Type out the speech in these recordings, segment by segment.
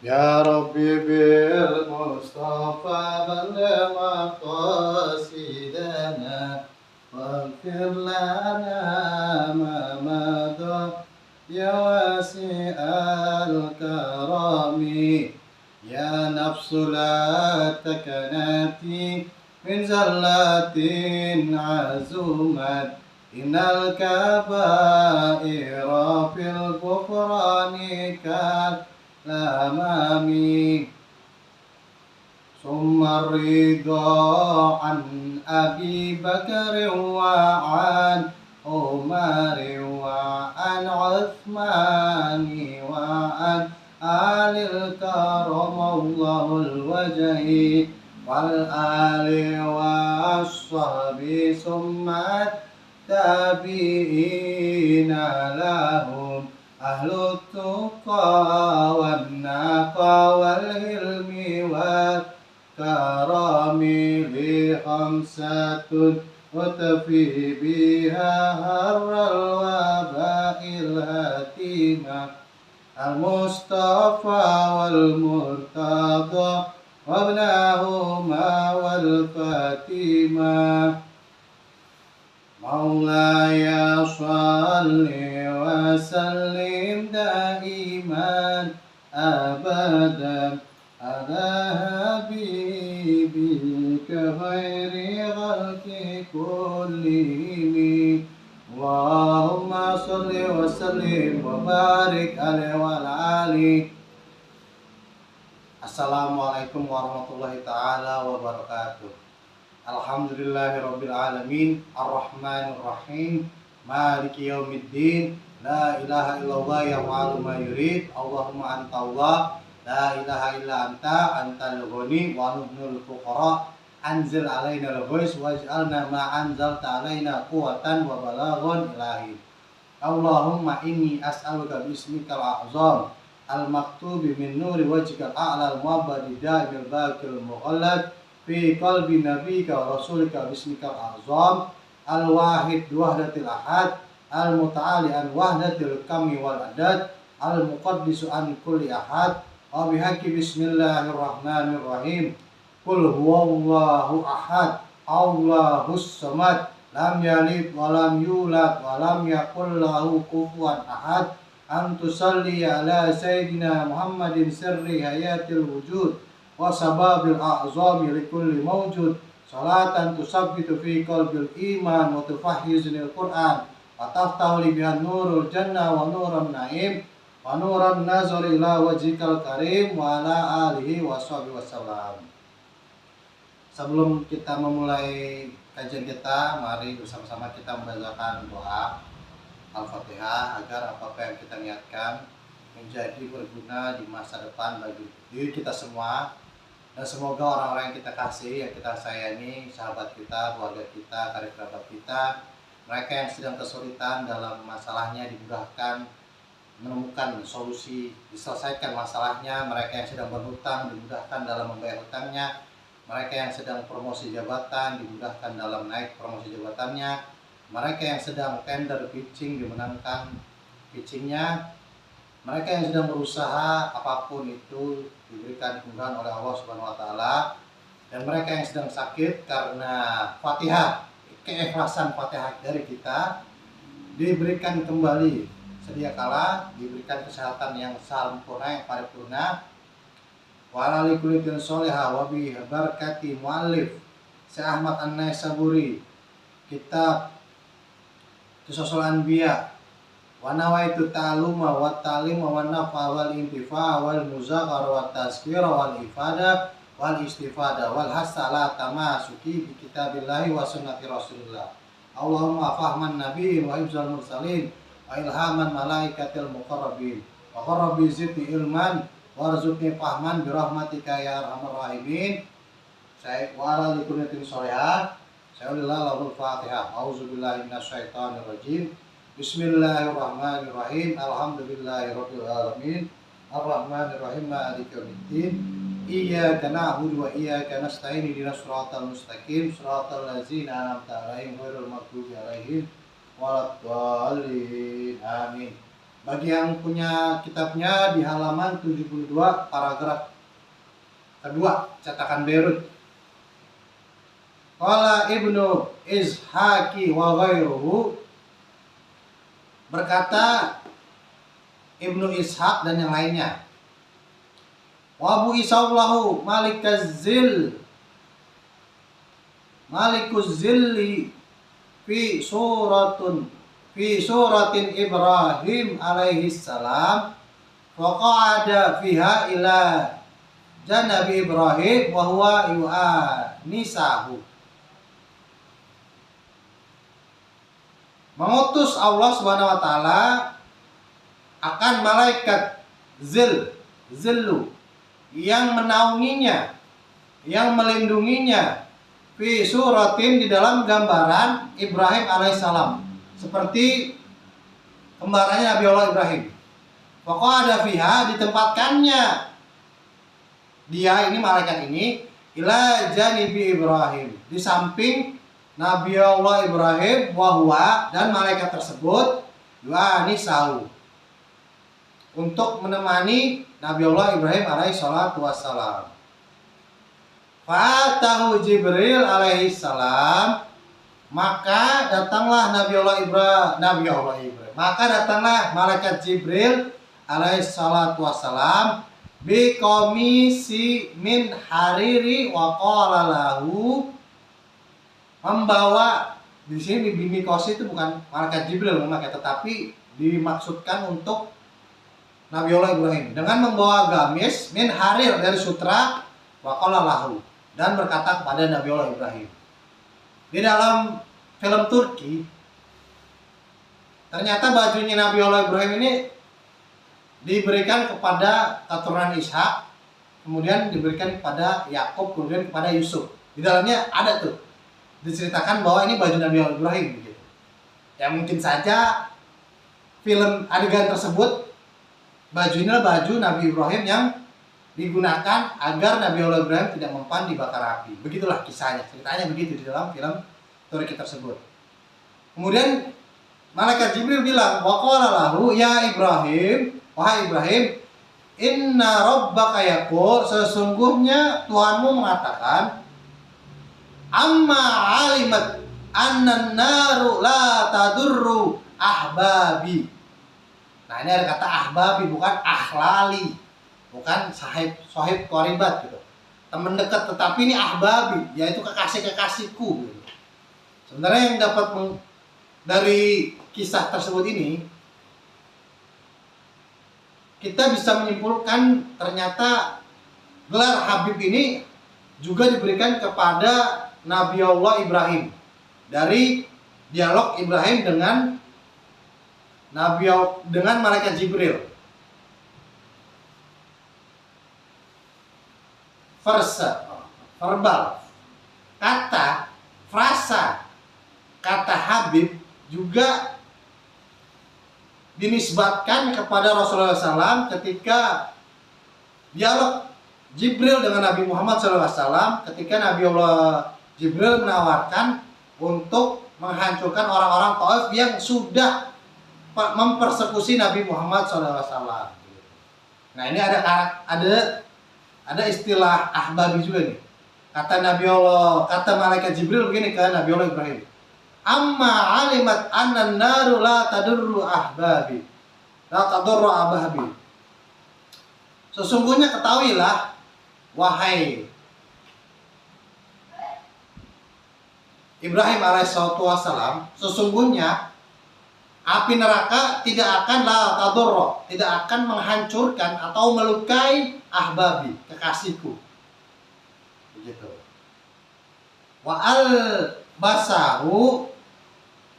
يا ربي بالمصطفى بلغ مقاصدنا واغفر لنا ما مضى يا واسع الكرم يا نفس لا تكنتي من زلة عزومت إن الكبائر في الغفران كالأمام ثم الرضا عن أبي بكر وعن عمر وعن عثمان وعن آل الكرم الله الوجه والآل والصحب ثم التابعين لهم أهل التقى والنقى والعلم والكرم لخمسة وتفي بها هر الوباء الهتيمة المصطفى والمرتضى وابناهما والفاتمة مولاي صل وسلم دائما أبدا على حبيبك خير خلق كلهم اللهم صل وسلم وبارك عليه وعلى آله. Assalamualaikum warahmatullahi ta'ala wabarakatuh. Alhamdulillahirabbil alamin arrahmanir rahim maliki yaumiddin la ilaha illallah yaf'alu ma yurid Allahumma anta Allah la ilaha illa anta antal ghani wa nubnul fuqara anzil alaina al-ghais waj'alna ma anzalta alaina quwwatan wa balaghan ilahi. Allahumma inni as'aluka bismikal a'zam al-maktubi min nuri wajhikal a'la al-mu'abbadi da'imil baqil mughallad fi qalbi nabiyika wa rasulika bismikal azam al-wahid wahdatil ahad al-muta'ali an wahdatil kami wal adad al-muqaddisu an kulli ahad wa bihaqqi bismillahirrahmanirrahim qul huwallahu ahad Allahus samad lam yalid wa lam yulad wa lam yakul lahu kufuwan ahad an tusalli ala sayyidina Muhammadin sirri hayatil wujud wa sababil a'zami likulli mawjud salatan tusabbitu fi qalbil iman wa tufahhiznil Qur'an wa taftahu li bihan nurul jannah wa nuran na'im wa nuran nazar ila wajhikal karim wa ala alihi wa sahbihi wasallam. Sebelum kita memulai kajian kita, mari bersama-sama kita membacakan doa Al-Fatihah agar apa yang kita niatkan menjadi berguna di masa depan bagi diri kita semua. Dan semoga orang-orang yang kita kasih, yang kita sayangi, sahabat kita, keluarga kita, karib kerabat kita, mereka yang sedang kesulitan dalam masalahnya dimudahkan menemukan solusi, diselesaikan masalahnya, mereka yang sedang berhutang dimudahkan dalam membayar hutangnya, mereka yang sedang promosi jabatan dimudahkan dalam naik promosi jabatannya, mereka yang sedang tender pitching dimenangkan pitchingnya, mereka yang sedang berusaha apapun itu diberikan kemudahan oleh Allah Subhanahu wa taala, dan mereka yang sedang sakit karena Fatihah, keikhlasan Fatihah dari kita diberikan kembali sedia kala, diberikan kesehatan yang sempurna, yang paripurna. Wa ala likulli sholihah wa bi barakati muallif Syekh Ahmad An-Naisaburi kitab Qisasul Anbiya wa nawaitu ta'luma wa ta'lima wa nafa wal intifa wal muzakkara wa tazkira wal ifada wal istifada wal hasala tamasuki bi kitabillahi wa sunnati rasulillah. Allahumma fahman nabiyyin wa hifzal mursalin wa ilhaman malaikatil muqarrabin wa qarrabi zidni ilman warzuqni fahman bi rahmatika ya arhamar rahimin. Saya wa ala likulli sholihah. Saya lahul Fatihah. Auzubillahi minasyaitonir rajim. Bismillahirrahmanirrahim. Alhamdulillahirabbil alamin. Arrahmanirrahim. Maliki yaumiddin. Iyyaka na'budu wa iyyaka nasta'in. Ihdinas siratal mustaqim. Siratal ladzina an'amta 'alaihim ghairil maghdubi 'alaihim waladdallin. Amin. Bagi yang punya kitabnya di halaman 72 paragraf kedua cetakan Beirut. Qala Ibnu Ishaqi wa ghairuhu, berkata Ibnu Ishaq dan yang lainnya, wa Abu Isaulahu Malikuz Zilli fi suratin Ibrahim alaihi salam wa qa'ada fiha ila janabi Ibrahim wa huwa yu'anisahu. Mengutus Allah Subhanahu wa taala akan malaikat Zillu yang menaunginya, yang melindunginya, fi suratin di dalam gambaran Ibrahim alaihissalam, seperti kembarannya Nabi Allah Ibrahim. Pokoknya ada fiha, ditempatkannya dia ini, malaikat ini, ila janibi Ibrahim, di samping Nabi Allah Ibrahim, wahwa, dan malaikat tersebut yu'anisahu, untuk menemani Nabi Allah Ibrahim alaihi salatu wassalam. Fatahu Jibril alaihi salam, maka datanglah maka datanglah malaikat Jibril alaihi salatu wassalam bi qamisi min hariri wa qala lahu, membawa, di sini bimikosi itu bukan malaikat Jibril memakai, tetapi dimaksudkan untuk Nabi Allah Ibrahim dengan membawa gamis min harir dari sutra, wa qala lahu, dan berkata kepada Nabi Allah Ibrahim. Di dalam film Turki ternyata bajunya Nabi Allah Ibrahim ini diberikan kepada keturunan Ishak, kemudian diberikan kepada Yakub, kemudian kepada Yusuf. Di dalamnya ada tuh diceritakan bahwa ini baju Nabi Allah Ibrahim gitu. Ya mungkin saja film adegan tersebut, baju inilah baju Nabi Ibrahim yang digunakan agar Nabi Allah Ibrahim tidak mempan dibakar api. Begitulah kisahnya, ceritanya begitu di dalam film Turki tersebut. Kemudian malaikat Jibril bilang, wa qala lahu ya Ibrahim, wahai Ibrahim, inna rabbaka yaqul, sesungguhnya Tuhanmu mengatakan, amma alimat annan naru la tadurru ahbabi. Nah ini ada kata ahbabi, bukan ahlali, bukan sahib qaribat gitu, teman dekat, tetapi ini ahbabi, yaitu kekasih-kekasihku gitu. Sebenarnya yang dapat dari kisah tersebut ini, kita bisa menyimpulkan ternyata gelar Habib ini juga diberikan kepada Nabi Allah Ibrahim dari dialog Ibrahim dengan malaikat Jibril. Verbal, frasa kata Habib juga dinisbatkan kepada Rasulullah SAW ketika dialog Jibril dengan Nabi Muhammad SAW, ketika Nabi Allah Jibril menawarkan untuk menghancurkan orang-orang Taif yang sudah mempersekusi Nabi Muhammad SAW. Nah ini ada istilah ahbabi juga nih. Kata malaikat Jibril begini ke Nabi Allah Ibrahim, amma alimat annan naru la tadurru ahbabi, sesungguhnya ketahuilah wahai Ibrahim alaihissalam, sesungguhnya api neraka tidak akan tidak akan menghancurkan atau melukai ahbabi, kekasihku. Begitu. Wa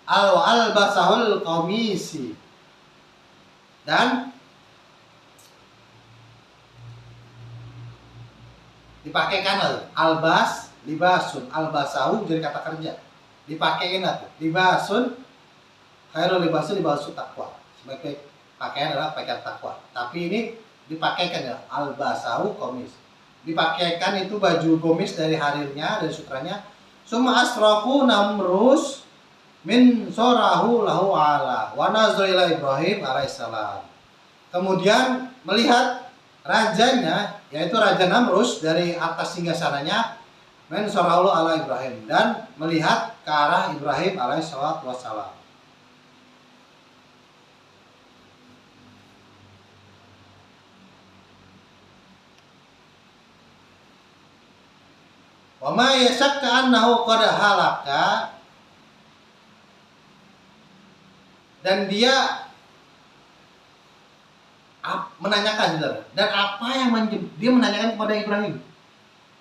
albasahul qamisi, dan dipakaikan libasun, albasahu jadi kata kerja, dipakaiin tuh libasun, khairul libasun taqwa, sebagai pakaian adalah pakaian takwa, tapi ini dipakaikan ya albasahu komis, dipakaikan itu baju komis dari harirnya, dari sutranya. Summa asrafu Namrus, min sorahu lahu ala wa nazara ila Ibrahim alaihissalam. Kemudian melihat rajanya, yaitu Raja Namrus dari atas singgasananya, min sorahu ala Ibrahim, dan melihat ke arah Ibrahim alaihissalam. Wa ma yashakka annahu qad halaka, dan dia menanyakan, dan apa yang dia menanyakan kepada Ibrahim,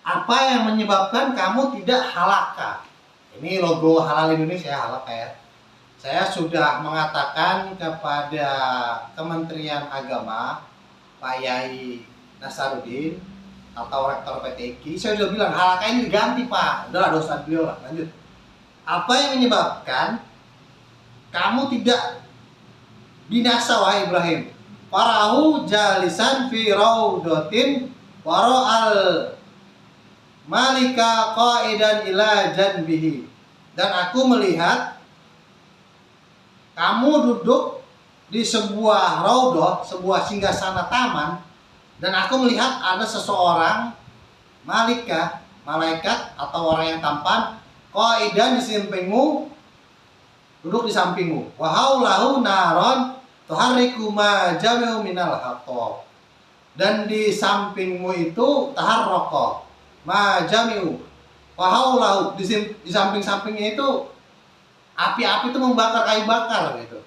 apa yang menyebabkan kamu tidak halaka? Ini logo Halal Indonesia, halaka ya. Saya sudah mengatakan kepada Kementerian Agama, Pak Yai Nasaruddin atau Rektor PTIQ, saya sudah bilang halaka ini diganti Pak, udahlah dosa beliau lah. Lanjut, apa yang menyebabkan kamu tidak binasa wahai Ibrahim? Farahu jalisan fi raudatin wara'al malika qa'idan ila janbihi, dan aku melihat kamu duduk di sebuah raudhah, sebuah singgasana taman, dan aku melihat ada seseorang malaikat atau orang yang tampan, qa'idan di sampingmu, duduk di sampingmu, wa haulahu naron tuharriku ma jami'u minal haqqo, dan di sampingmu itu taharraqa ma jami'u, wa haulahu, di samping-sampingnya itu api-api itu membakar kayu bakar gitu,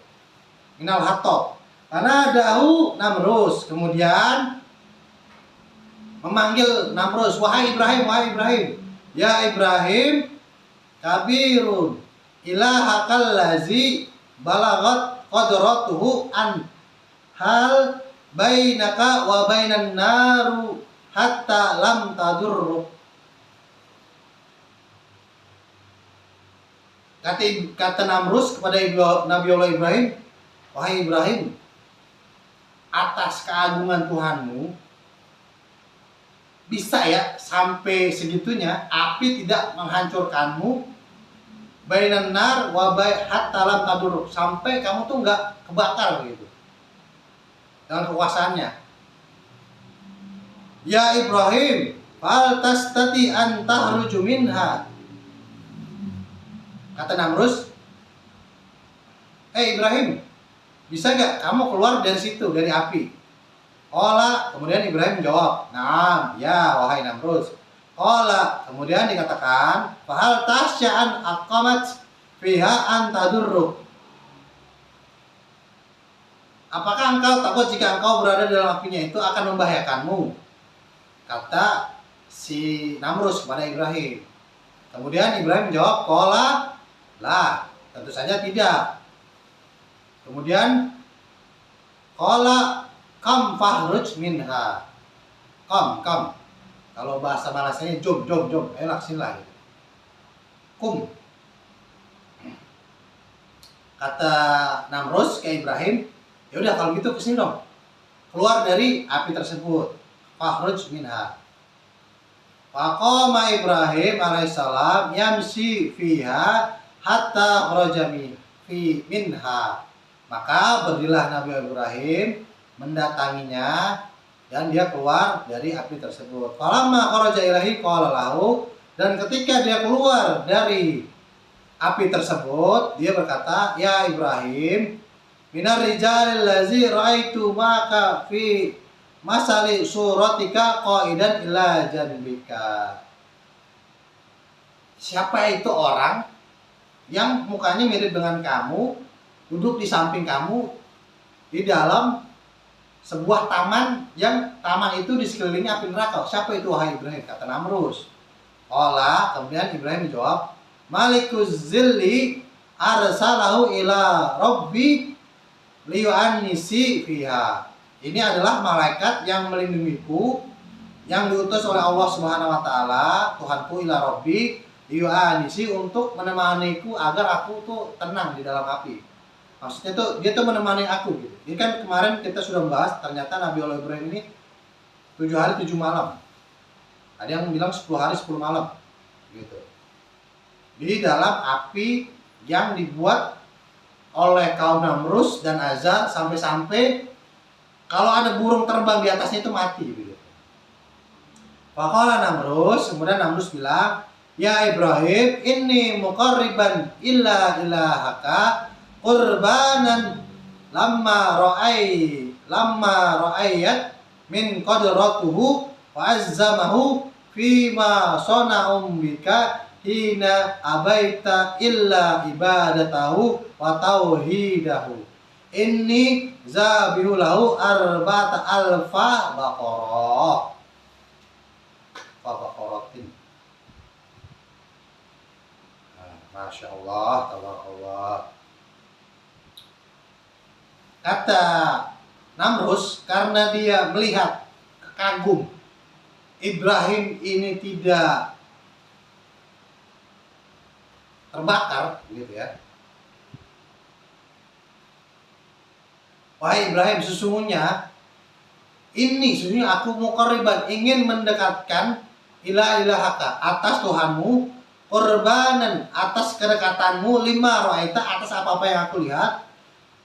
minal haqqo. Karena dahu Namrus, kemudian memanggil Namrus, wahai Ibrahim, ya Ibrahim, kabirun ilahakal lazi balagat qadratuhu an hal bainaka wa bainan naru hatta lam tadurru. Kata Namrus kepada Nabi Allah Ibrahim, wahai Ibrahim, atas keagungan Tuhanmu, bisa ya sampai segitunya api tidak menghancurkanmu, bainan nar wa hatta lam tadur, sampai kamu tuh nggak kebakar gitu dengan kekuasaannya. Ya Ibrahim, fal tastati an tahruju minha. Kata Namrus, Ibrahim, bisa nggak kamu keluar dari situ, dari api? Qala, kemudian Ibrahim menjawab, "Naam, ya wahai Namrus." Qala, kemudian dikatakan, "Fahal tasya'an aqamat fiha an tadurru." Apakah engkau takut jika engkau berada dalam apinya itu akan membahayakanmu? Kata si Namrus kepada Ibrahim. Kemudian Ibrahim menjawab, "Qala, la, tentu saja tidak." Kemudian qala kam fahruj minha. Kam. Kalau bahasa Malaysianya jom. Ayolah sini lah. Kum. Kata Namrus ke Ibrahim, ya udah kalau gitu kesini dong. Keluar dari api tersebut. Fahruj minha. Faqama Ibrahim alaihissalam yamsi fiha hatta kharaja minha. Maka berdirilah Nabi Ibrahim mendatanginya dan dia keluar dari api tersebut. Falamma kharaja ilaihi qala lahu, dan ketika dia keluar dari api tersebut, dia berkata, "Ya Ibrahim, minar rijalil lazi raaitu maka fi masali suratika qa'idan ila janbika." Siapa itu orang yang mukanya mirip dengan kamu, duduk di samping kamu di dalam sebuah taman, yang taman itu di sekelilingi api neraka? Siapa itu wahai Ibrahim? Kata Namrus. Qala, kemudian Ibrahim menjawab, "Malikuz zilli arsalahu ila rabbi liyu'annisi fiha." Ini adalah malaikat yang melindungiku, yang diutus oleh Allah Subhanahu wa taala, Tuhanku, ila rabbi liyu'annisi, untuk menemaniku agar aku tuh tenang di dalam api. Maksudnya tuh dia tuh menemani aku gitu. Ini kan kemarin kita sudah membahas, ternyata Nabi Allah Ibrahim ini 7 hari 7 malam. Ada yang bilang 10 hari 10 malam gitu. Di dalam api yang dibuat oleh kaum Namrus dan Azar sampai-sampai kalau ada burung terbang di atasnya itu mati gitu. Faqala Namrus, kemudian Namrus bilang, "Ya Ibrahim, inni muqarriban illa ilahaka qurbanan lamma ra'ayat min qadratuhu wa azzamahu fima sona'um bika hina abaita illa ibadatahu wa tauhidahu. Inni zabihu lahu arba'ata alfa baqarah." Baqaratin. Masya Allah, tabarakallah. Kata Namrus, karena dia melihat kagum Ibrahim ini tidak terbakar, gitu ya. Wahai Ibrahim, sesungguhnya aku muqarriban, ingin mendekatkan ilahaka, atas Tuhanmu, korbanan, atas kedekatanmu, lima ra'aita, atas apa-apa yang aku lihat,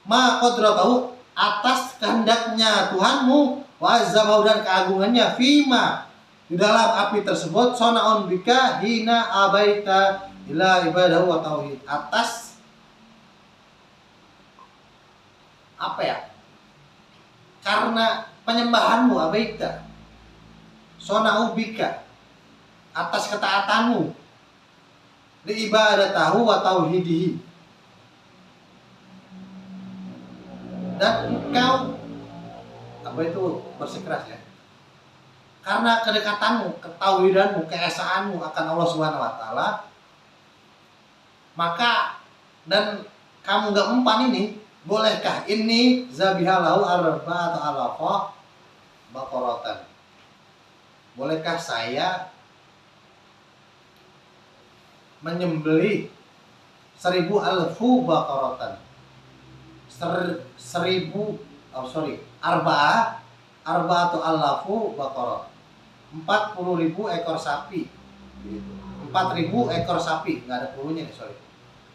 ma qadratahu, atas kehendaknya Tuhanmu, wa azzamahu, dan keagungannya, fima, di dalam api tersebut, sona'un bika hina abaita ila ibadahu wa tauhid, atas apa ya, karena penyembahanmu, abaita sona'u bika, atas ketaatanmu, li ibadatahu wa tauhidihi, dan engkau apa itu bersikeras ya, karena kedekatanmu, ketauhidanmu, keesaanmu akan Allah Subhanahu wa taala, maka dan kamu gak mempan ini, bolehkah ini zabihalahu arba'ata alafa baqaratan, bolehkah saya menyembelih 1000 alfu baqaratan, arba'atu alafu baqarah, 40.000 ekor sapi gitu. 4.000 ekor sapi, nggak ada puluhnya nih, sorry.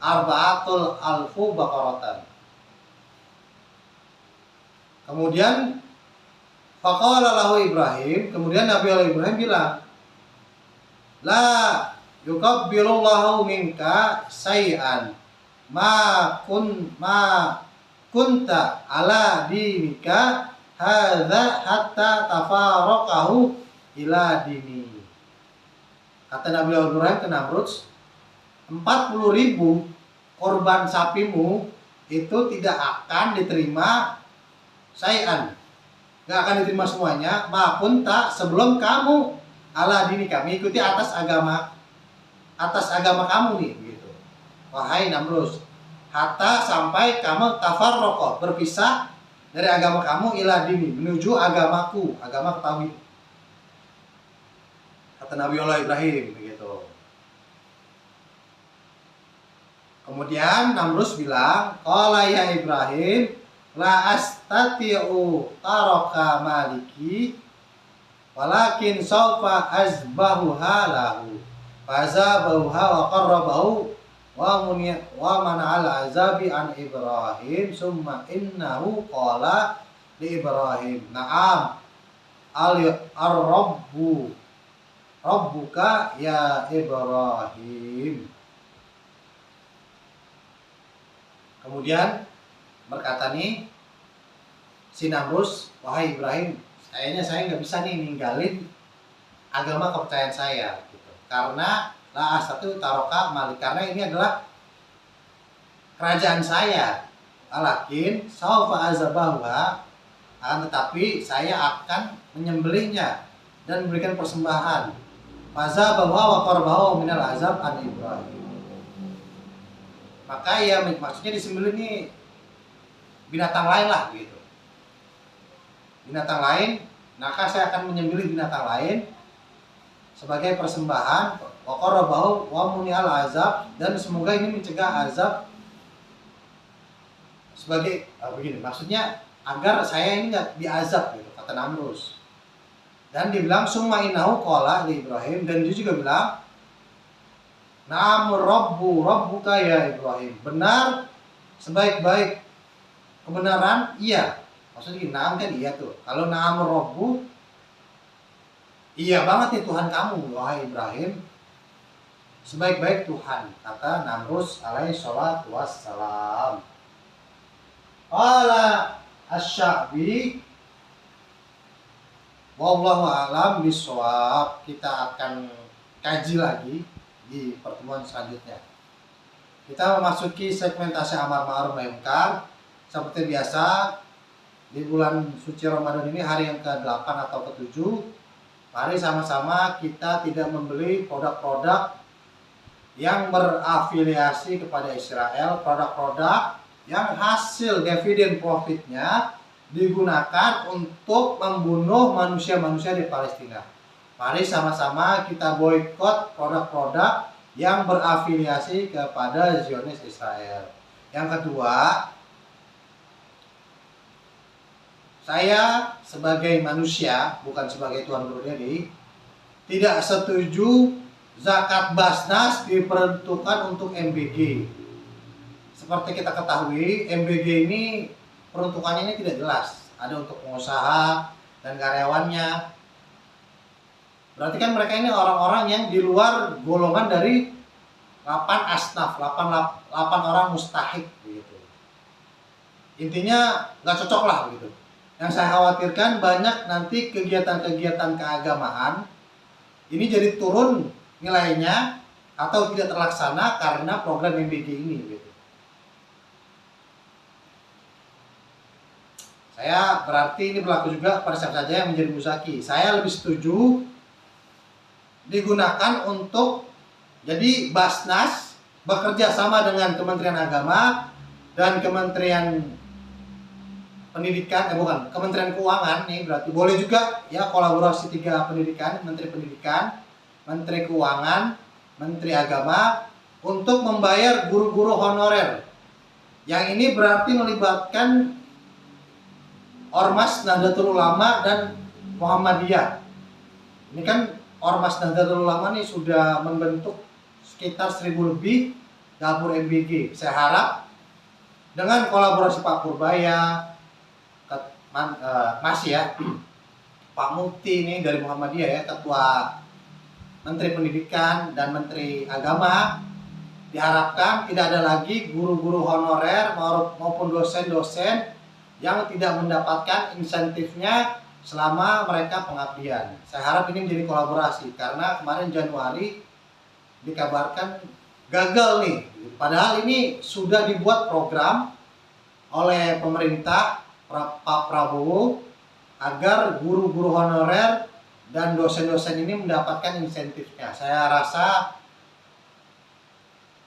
Arba'atul alfu baqaratan. Kemudian faqala lahu Ibrahim, kemudian Nabi Allah Ibrahim bilang, la yuqabbilullahu minka say'an ma kunta ala dinika hadza hatta tafaraqahu ila dini. Kata Nabi Allah Ibrahim ke Namrud, 40.000 korban sapimu itu tidak akan diterima say'an, gak akan diterima semuanya, ma kunta, sebelum kamu ala dini, kami ikuti atas agama kamu nih gitu. Wahai Namrus, hatta, sampai kamu tafarraqah, berpisah dari agama kamu, ila dini, menuju agamaku, agama tauhid. Kata Nabi Allah Ibrahim begitu. Kemudian Namrus bilang, qala ya Ibrahim, la astati'u taraka maliki walakin sawfa azbahuha lahu, fazabahuha wa qarrabahu wa mana'al azabi an Ibrahim, summa innahu qala li Ibrahim, na'am rabbuka ya Ibrahim. Kemudian berkata nih si Namrus, wahai Ibrahim, kayaknya saya nggak bisa nih ninggalin agama kepercayaan saya gitu. Karena la astatu taroka malik, karena ini adalah kerajaan saya. Alakin saufa azabahuha, tetapi saya akan menyembelihnya dan memberikan persembahan. Fazabahu wa qarbahu minal azab an Ibrahim. Maka ya maksudnya disembelih ini binatang lain lah gitu. Binatang lain, maka saya akan menyembelih binatang lain sebagai persembahan, wa qarrabahu wa muni'al azab, dan semoga ini mencegah azab sebagai begini, maksudnya agar saya ini enggak diazab gitu, kata Namrus. Dan dibilang summa innahu qala li Ibrahim, dan dia juga bilang Naam rabbuka ya Ibrahim. Benar sebaik-baik kebenaran, iya. Maksudnya naam kan iya tuh. Kalau naam rabbu, iya banget nih Tuhan kamu, wahai Ibrahim. Sebaik-baik Tuhan, kata Namrus alaihi salatu wassalam. Qala asy-Sya'bi wallahu a'lam bishawab. Kita akan kaji lagi di pertemuan selanjutnya. Kita memasuki segmentasi amar ma'ruf nahi munkar. Seperti biasa, di bulan suci Ramadan ini hari yang ke-8 atau ke-7, mari sama-sama kita tidak membeli produk-produk yang berafiliasi kepada Israel, produk-produk yang hasil dividen profitnya digunakan untuk membunuh manusia-manusia di Palestina. Mari sama-sama kita boikot produk-produk yang berafiliasi kepada Zionis Israel. Yang kedua, saya sebagai manusia, bukan sebagai Tuhan Guru Dedi, tidak setuju zakat basnas diperuntukkan untuk MBG. Seperti kita ketahui, MBG ini peruntukannya ini tidak jelas. Ada untuk pengusaha dan karyawannya. Berarti kan mereka ini orang-orang yang di luar golongan dari 8 asnaf, 8 orang mustahik gitu. Intinya nggak cocok lah gitu. Yang saya khawatirkan banyak nanti kegiatan-kegiatan keagamaan ini jadi turun nilainya atau tidak terlaksana karena program MBG ini gitu. Saya berarti ini berlaku juga pada siapa saja yang menjadi muzaki. Saya lebih setuju digunakan untuk jadi Basnas bekerja sama dengan Kementerian Agama dan Kementerian Pendidikan, Kementerian Keuangan nih, berarti boleh juga ya kolaborasi 3 pendidikan, Menteri Pendidikan, Menteri Keuangan, Menteri Agama untuk membayar guru-guru honorer. Yang ini berarti melibatkan Ormas Nahdlatul Ulama dan Muhammadiyah. Ini kan Ormas Nahdlatul Ulama nih sudah membentuk sekitar 1000 lebih dapur MBG. Saya harap dengan kolaborasi Pak Purbaya, Mas ya, Pak Mufti ini dari Muhammadiyah ya, Ketua Menteri Pendidikan dan Menteri Agama, diharapkan tidak ada lagi guru-guru honorer maupun dosen-dosen yang tidak mendapatkan insentifnya selama mereka pengabdian. Saya harap ini menjadi kolaborasi karena kemarin Januari dikabarkan gagal nih. Padahal ini sudah dibuat program oleh pemerintah Pak Prabowo agar guru-guru honorer dan dosen-dosen ini mendapatkan insentifnya. Saya rasa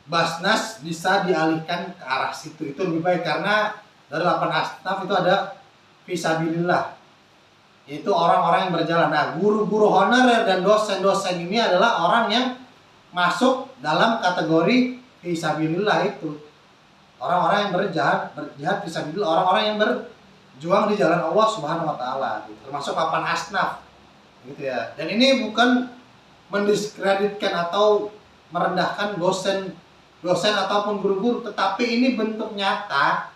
Basnas bisa dialihkan ke arah situ. Itu lebih baik karena dari 8 asnaf itu ada fisabilillah, yaitu orang-orang yang berjalan. Nah, guru-guru honorer dan dosen-dosen ini adalah orang yang masuk dalam kategori fisabilillah itu. Orang-orang yang berjihad fisabilillah, orang-orang yang berjuang di jalan Allah Subhanahu wa taala, gitu. Termasuk 8 asnaf. Gitu ya. Dan ini bukan mendiskreditkan atau merendahkan dosen ataupun guru-guru, tetapi ini bentuk nyata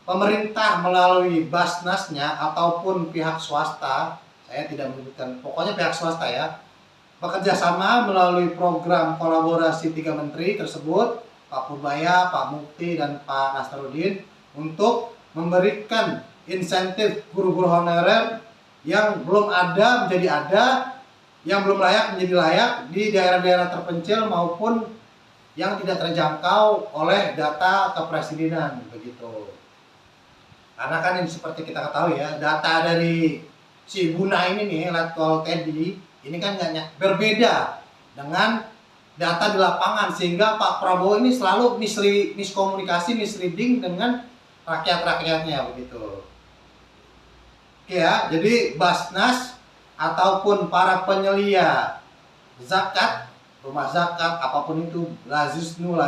pemerintah melalui Basnasnya ataupun pihak swasta, saya tidak menyebutkan, pokoknya pihak swasta ya, bekerja sama melalui program kolaborasi 3 menteri tersebut, Pak Purbaya, Pak Mufti, dan Pak Nasaruddin, untuk memberikan insentif guru-guru honorer yang belum ada menjadi ada, yang belum layak menjadi layak di daerah-daerah terpencil maupun yang tidak terjangkau oleh data kepresidenan begitu. Karena kan ini seperti kita ketahui ya, data dari si Buna ini nih, Letkol Teddy, ini kan nggak berbeda dengan data di lapangan, sehingga Pak Prabowo ini selalu miskomunikasi, misleading dengan rakyat-rakyatnya begitu. Oke ya, jadi Basnas ataupun para penyelia zakat, rumah zakat, apapun itu, lazismu,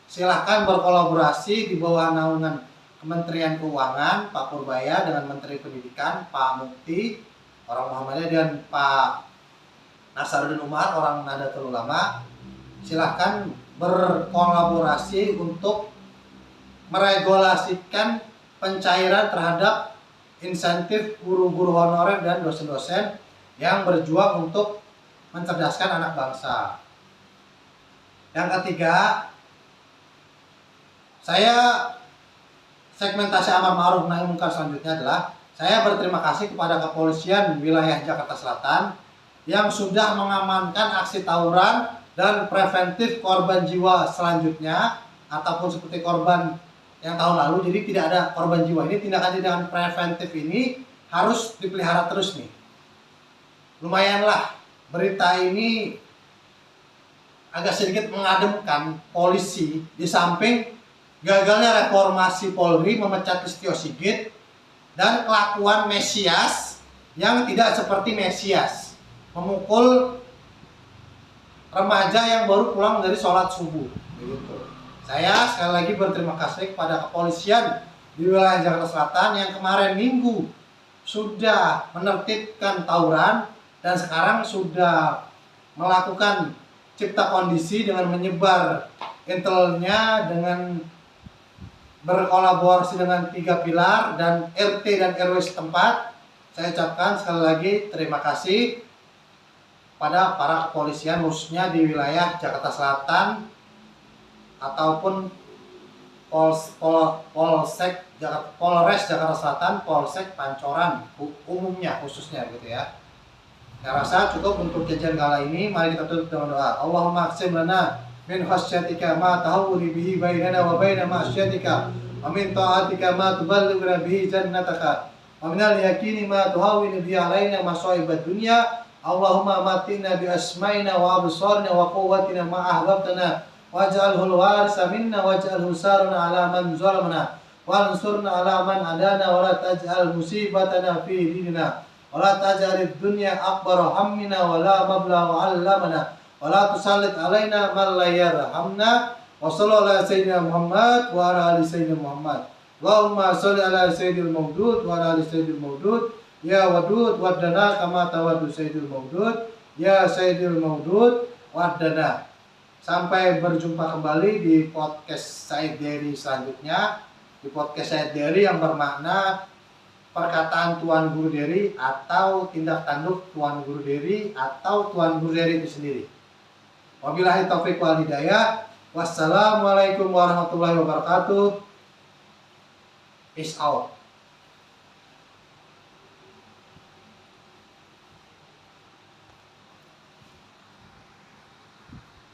silahkan berkolaborasi di bawah naungan Kementerian Keuangan, Pak Purbaya, dengan Menteri Pendidikan, Pak Mufti, orang Muhammadiyah, dan Pak Nasaruddin Umar, orang Nahdlatul Ulama. silahkan berkolaborasi untuk meregulasikan pencairan terhadap insentif guru-guru honorer dan dosen-dosen yang berjuang untuk mencerdaskan anak bangsa. Yang ketiga, saya segmentasi amar ma'ruf nahi munkar selanjutnya adalah saya berterima kasih kepada kepolisian wilayah Jakarta Selatan yang sudah mengamankan aksi tawuran dan preventif korban jiwa selanjutnya ataupun seperti korban yang tahun lalu. Jadi tidak ada korban jiwa. Ini tindakan-tindakan preventif ini harus dipelihara terus nih. Lumayanlah berita ini agak sedikit mengademkan polisi, di samping gagalnya reformasi Polri memecat Listio Sigit dan kelakuan Mesias yang tidak seperti Mesias, memukul remaja yang baru pulang dari sholat subuh. Begitu. Saya sekali lagi berterima kasih kepada kepolisian di wilayah Jakarta Selatan yang kemarin Minggu sudah menertibkan tawuran dan sekarang sudah melakukan cipta kondisi dengan menyebar intelnya, dengan berkolaborasi dengan 3 pilar dan RT dan RW setempat. Saya ucapkan sekali lagi terima kasih pada para kepolisian khususnya di wilayah Jakarta Selatan ataupun Polres Jakarta Selatan, Polsek Pancoran umumnya khususnya gitu ya. Saya rasa cukup untuk kajian kali ini. Mari kita tutup dengan doa. Allahumma aqsim lana min khasyatika ma tahawwali bihi bainana wa baina ma'syatika wa min ta'atika ma tuballighuna bihi jannataka wa min al-yaqini ma tuhawwinu bihi alaina masa'ibad dunya. Allahumma matina bi asma'ina wa absarina wa quwwatina ma ahbabtana waj'alhu al-warisa minna waj'alhu sarana ala man zalamana wa ansurna ala man adana wa la taj'al musibatana fi dinina wa la taj'alid dunya akbar hammina wa la mablagha 'ilmina wa la tusallit alaina man la yarhamna wa sallallahu ala sayyidina Muhammad wa ala ali sayyidina Muhammad. Allahumma shalli ala sayyidil mawdud wa ala ali sayyidil mawdud ya wadud waddana kama tawaddu sayyidil mawdud ya sayyidil mawdud waddana. Sampai berjumpa kembali di podcast Said Dery selanjutnya. Di podcast Said Dery yang bermakna perkataan Tuan Guru Dery atau tindak tanduk Tuan Guru Dery atau Tuan Guru Dery itu sendiri. Wabillahi taufiq wal hidayah. Wassalamualaikum warahmatullahi wabarakatuh. Peace out.